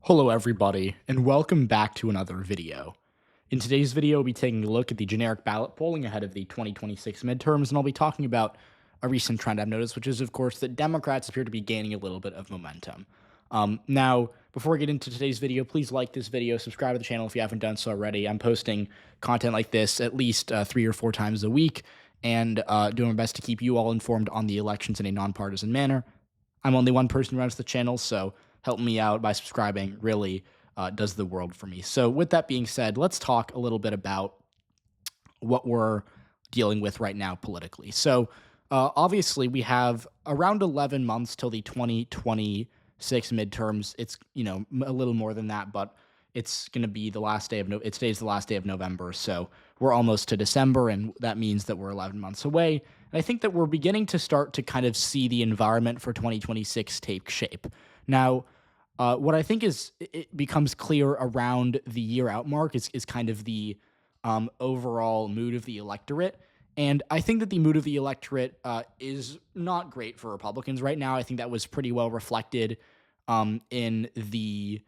Hello everybody, and welcome back to another video. In today's video, we'll be taking a look at the generic ballot polling ahead of the 2026 midterms, and I'll be talking about a recent trend I've noticed, which is, of course, that Democrats appear to be gaining a little bit of momentum. Now, before I get into today's video, please like this video, subscribe to the channel if you haven't done so already. I'm posting content like this at least 3 or 4 times a week, and doing my best to keep you all informed on the elections in a nonpartisan manner. I'm only one person who runs the channel, so help me out by subscribing really does the world for me. So with that being said, let's talk a little bit about what we're dealing with right now politically. So obviously we have around 11 months till the 2026 midterms. It's, a little more than that, but it's going to be the last day of today's the last day of November. So we're almost to December, and that means that we're 11 months away. And I think that we're beginning to start to kind of see the environment for 2026 take shape. Now, what I think is it becomes clear around the year out mark is kind of the overall mood of the electorate. And I think that the mood of the electorate is not great for Republicans right now. I think that was pretty well reflected in the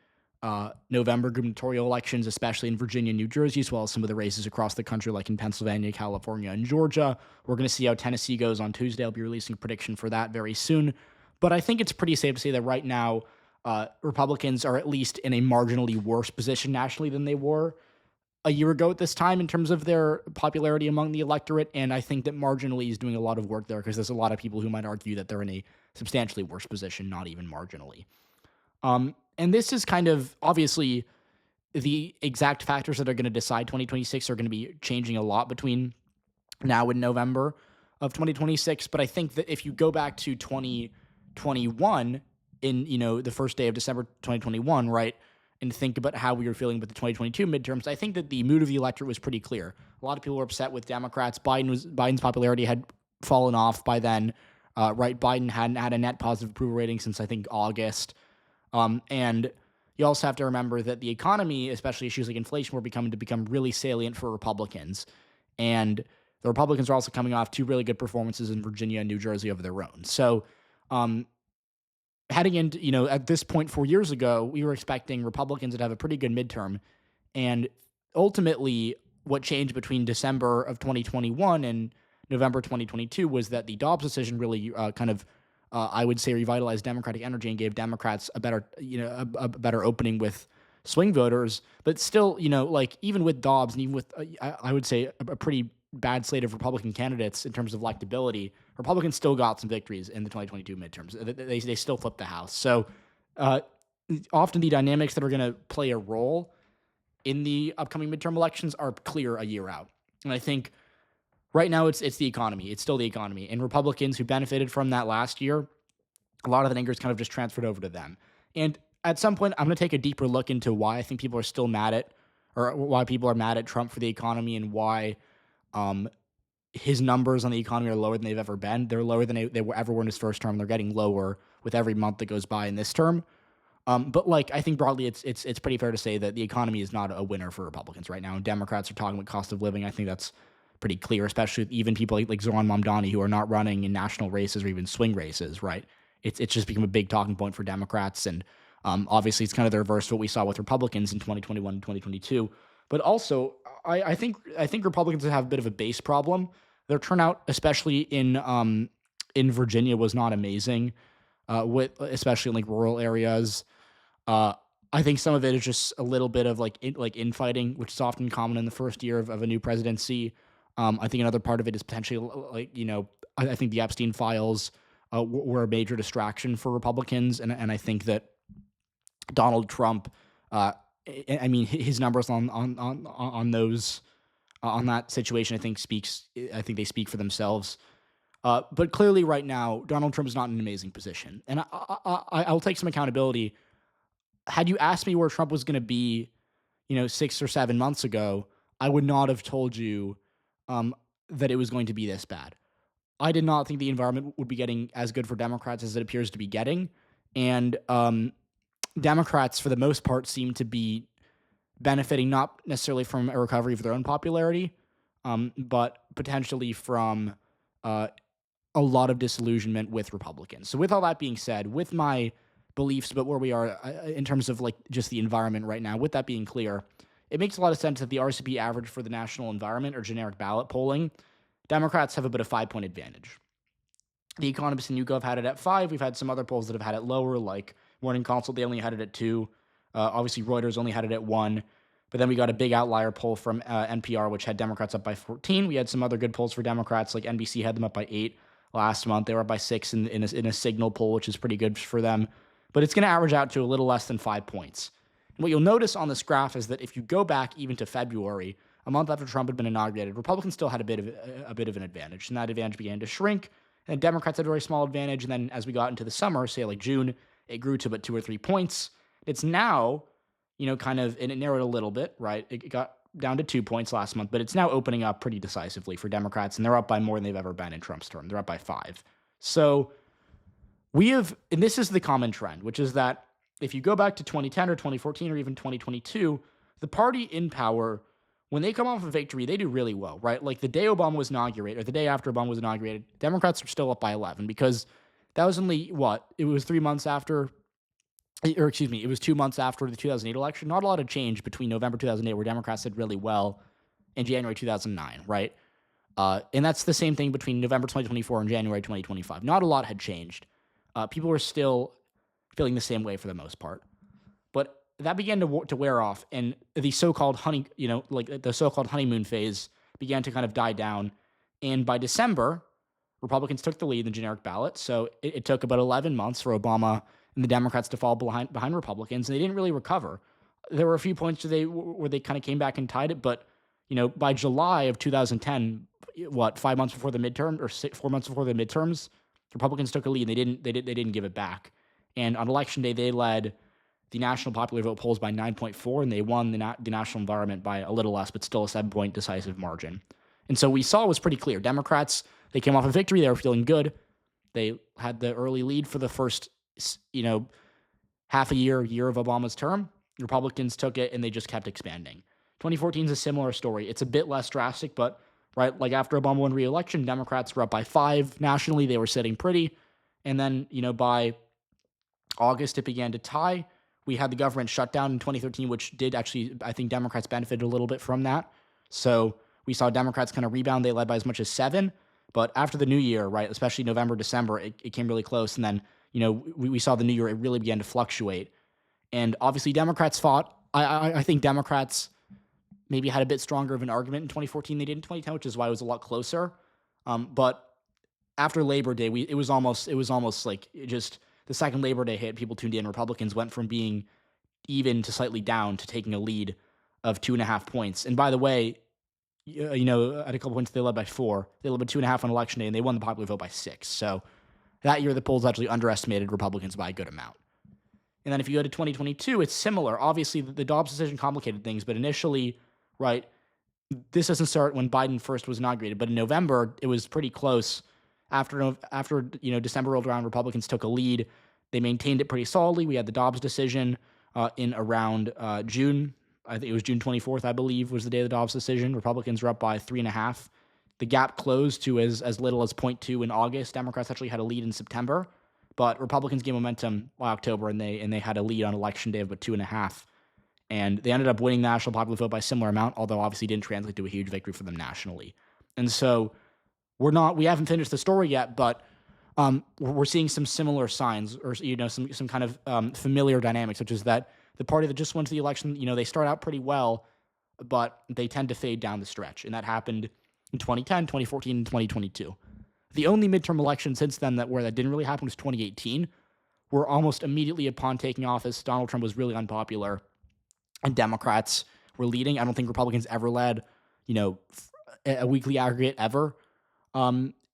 November gubernatorial elections, especially in Virginia and New Jersey, as well as some of the races across the country, like in Pennsylvania, California, and Georgia. We're going to see how Tennessee goes on Tuesday. I'll be releasing a prediction for that very soon. But I think it's pretty safe to say that right now, Republicans are at least in a marginally worse position nationally than they were a year ago at this time in terms of their popularity among the electorate. And I think that marginally is doing a lot of work there, because there's a lot of people who might argue that they're in a substantially worse position, not even marginally. And this is kind of obviously the exact factors that are going to decide 2026 are going to be changing a lot between now and November of 2026. But I think that if you go back to 2021 in, the first day of December 2021, right, and think about how we were feeling with the 2022 midterms, I think that the mood of the electorate was pretty clear. A lot of people were upset with Democrats. Biden's popularity had fallen off by then, right? Biden hadn't had a net positive approval rating since, I think, August. And you also have to remember that the economy, especially issues like inflation, were become really salient for Republicans. And the Republicans are also coming off 2 really good performances in Virginia and New Jersey of their own. So, heading into, at this point 4 years ago, we were expecting Republicans to have a pretty good midterm. And ultimately, what changed between December of 2021 and November 2022 was that the Dobbs decision really I would say, revitalized Democratic energy and gave Democrats a better, a better opening with swing voters. But still, even with Dobbs and even with, I would say, a pretty bad slate of Republican candidates in terms of electability, Republicans still got some victories in the 2022 midterms. They still flipped the House. So often the dynamics that are going to play a role in the upcoming midterm elections are clear a year out. And I think right now it's the economy. It's still the economy. And Republicans who benefited from that last year, a lot of that anger is kind of just transferred over to them. And at some point, I'm going to take a deeper look into why I think people are still mad at, or why people are mad at Trump for the economy, and why his numbers on the economy are lower than they've ever been. They're lower than they ever were in his first term. They're getting lower with every month that goes by in this term. But I think broadly, it's pretty fair to say that the economy is not a winner for Republicans right now. And Democrats are talking about cost of living. I think that's pretty clear, especially with even people like Zoran Mamdani, who are not running in national races or even swing races, right? It's just become a big talking point for Democrats. And obviously, it's kind of the reverse of what we saw with Republicans in 2021 and 2022. But also, I think Republicans have a bit of a base problem. Their turnout, especially in Virginia, was not amazing, especially in rural areas. I think some of it is just a little bit of infighting, which is often common in the first year of a new presidency. I think another part of it is potentially I think the Epstein files were a major distraction for Republicans, and I think that Donald Trump, his numbers on those on that situation, I think they speak for themselves. But clearly, right now, Donald Trump is not in an amazing position, and I'll take some accountability. Had you asked me where Trump was going to be, 6 or 7 months ago, I would not have told you that it was going to be this bad. I did not think the environment would be getting as good for Democrats as it appears to be getting. And Democrats, for the most part, seem to be benefiting not necessarily from a recovery of their own popularity, but potentially from a lot of disillusionment with Republicans. So with all that being said, with my beliefs, but where we are in terms of like just the environment right now. With that being clear, it makes a lot of sense that the RCP average for the national environment or generic ballot polling, Democrats have a bit of 5-point advantage. The Economist and YouGov had it at 5. We've had some other polls that have had it lower, like Morning Consult, they only had it at 2. Obviously, Reuters only had it at 1. But then we got a big outlier poll from NPR, which had Democrats up by 14. We had some other good polls for Democrats, like NBC had them up by 8 last month. They were up by 6 in a Signal poll, which is pretty good for them. But it's going to average out to a little less than 5 points. And what you'll notice on this graph is that if you go back even to February, a month after Trump had been inaugurated, Republicans still had a bit of an advantage, and that advantage began to shrink. And Democrats had a very small advantage, and then as we got into the summer, say like June, it grew to about 2 or 3 points. It's now, kind of, and it narrowed a little bit, right? It got down to 2 points last month, but it's now opening up pretty decisively for Democrats, and they're up by more than they've ever been in Trump's term. They're up by 5. So and this is the common trend, which is that if you go back to 2010 or 2014 or even 2022, the party in power, when they come off a victory, they do really well, right? Like the day Obama was inaugurated, or the day after Obama was inaugurated, Democrats were still up by 11 because that was only, it was 3 months after, or excuse me, it was 2 months after the 2008 election. Not a lot of change between November 2008, where Democrats did really well, and January 2009, right? And that's the same thing between November 2024 and January 2025. Not a lot had changed. People were still feeling the same way for the most part. But that began to wear off, and the so-called the so-called honeymoon phase began to kind of die down. And by December, Republicans took the lead in the generic ballot. So it took about 11 months for Obama and the Democrats to fall behind Republicans, and they didn't really recover. There were a few points where they kind of came back and tied it, but by July of 2010, 5 months before the midterm, or 4 months before the midterms, Republicans took a lead. And they didn't give it back. And on election day, they led the national popular vote polls by 9.4, and they won the national environment by a little less, but still a 7-point decisive margin. And so we saw was pretty clear. Democrats, they came off a victory. They were feeling good. They had the early lead for the first, half a year of Obama's term. Republicans took it, and they just kept expanding. 2014 is a similar story. It's a bit less drastic, but right, like after Obama won re-election, Democrats were up by 5 nationally. They were sitting pretty. And then, by August, it began to tie. We had the government shutdown in 2013, which did actually, I think Democrats benefited a little bit from that. So we saw Democrats kind of rebound. They led by as much as 7. But after the new year, right, especially November, December, it came really close. And then, we saw the new year, it really began to fluctuate. And obviously Democrats fought. I think Democrats maybe had a bit stronger of an argument in 2014 they did in 2010, which is why it was a lot closer. But after Labor Day, it was almost like just the second Labor Day hit, people tuned in. Republicans went from being even to slightly down to taking a lead of 2.5 points. And by the way, at a couple points, they led by 4. They led by 2.5 on election day, and they won the popular vote by 6. So that year, the polls actually underestimated Republicans by a good amount. And then if you go to 2022, it's similar. Obviously, the Dobbs decision complicated things, but initially, right, this doesn't start when Biden first was inaugurated, but in November, it was pretty close. After December rolled around, Republicans took a lead. They maintained it pretty solidly. We had the Dobbs decision in around June. I think it was June 24th, I believe, was the day of the Dobbs decision. Republicans were up by 3.5. The gap closed to as little as 0.2 in August. Democrats actually had a lead in September, but Republicans gained momentum by October, and they had a lead on election day of about 2.5. And they ended up winning the national popular vote by a similar amount, although obviously didn't translate to a huge victory for them nationally. And so we haven't finished the story yet, but we're seeing some similar signs, or some kind of familiar dynamics, which is that the party that just went to the election, they start out pretty well, but they tend to fade down the stretch. And that happened in 2010, 2014, and 2022. The only midterm election since then where that didn't really happen was 2018, where almost immediately upon taking office, Donald Trump was really unpopular, and Democrats were leading. I don't think Republicans ever led, a weekly aggregate ever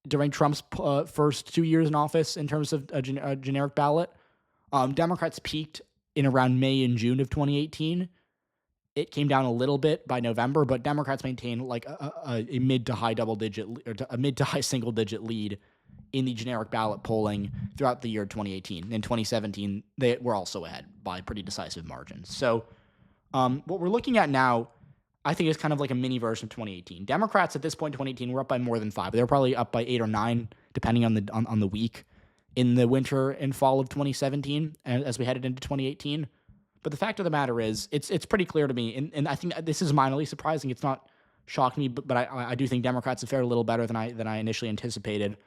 during Trump's first 2 years in office in terms of a generic ballot. Democrats peaked in around May and June of 2018. It came down a little bit by November, but Democrats maintained like a mid to high a mid to high single digit lead in the generic ballot polling throughout the year 2018. In 2017, they were also ahead by pretty decisive margins. So what we're looking at now, I think, is kind of like a mini version of 2018. Democrats at this point in 2018 were up by more than 5. They were probably up by 8 or 9, depending on the week. in the winter and fall of 2017 as we headed into 2018. But the fact of the matter is, it's pretty clear to me, and I think this is minorly surprising. It's not shocking me, but I do think Democrats have fared a little better than I initially anticipated.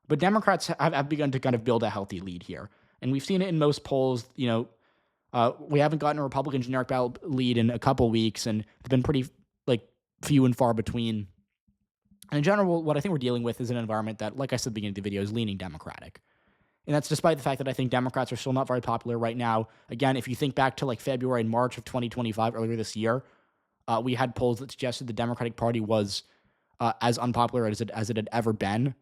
But Democrats have begun to kind of build a healthy lead here, and we've seen it in most polls. We haven't gotten a Republican generic ballot lead in a couple weeks, and it's been pretty few and far between. And in general, what I think we're dealing with is an environment that, like I said at the beginning of the video, is leaning Democratic. And that's despite the fact that I think Democrats are still not very popular right now. Again, if you think back to February and March of 2025, earlier this year, we had polls that suggested the Democratic Party was as unpopular as it had ever been.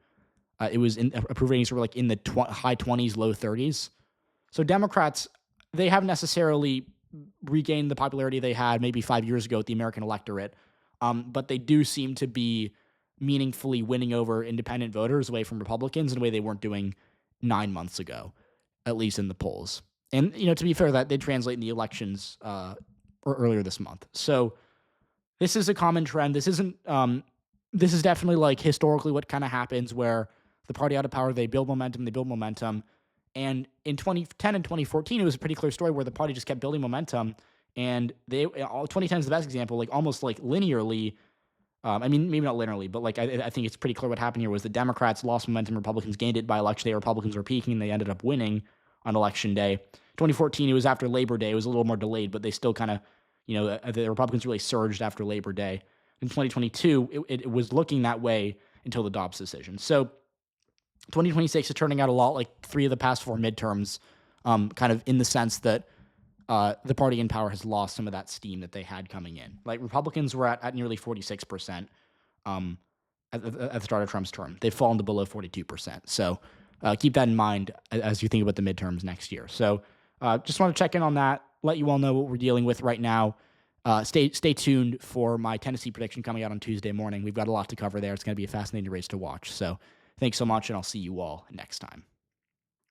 It was approval ratings were in the high 20s, low 30s. So Democrats, they haven't necessarily regained the popularity they had maybe 5 years ago with the American electorate, but they do seem to be meaningfully winning over independent voters away from Republicans in a way they weren't doing 9 months ago, at least in the polls. And, to be fair, that did translate in the elections earlier this month. So this is a common trend. This isn't, this is definitely historically what kind of happens where the party out of power, they build momentum. And in 2010 and 2014, it was a pretty clear story where the party just kept building momentum. And 2010 is the best example, almost linearly. I mean, maybe not linearly, but I think it's pretty clear what happened here was the Democrats lost momentum, Republicans gained it by election day. Republicans were peaking, and they ended up winning on election day. 2014, it was after Labor Day. It was a little more delayed, but they still kind of, the Republicans really surged after Labor Day. In 2022, it was looking that way until the Dobbs decision. So 2026 is turning out a lot like 3 of the past 4 midterms, kind of in the sense that the party in power has lost some of that steam that they had coming in. Republicans were at nearly 46% at the start of Trump's term. They've fallen to below 42%. So keep that in mind as you think about the midterms next year. So just want to check in on that, let you all know what we're dealing with right now. Stay tuned for my Tennessee prediction coming out on Tuesday morning. We've got a lot to cover there. It's going to be a fascinating race to watch. So thanks so much, and I'll see you all next time.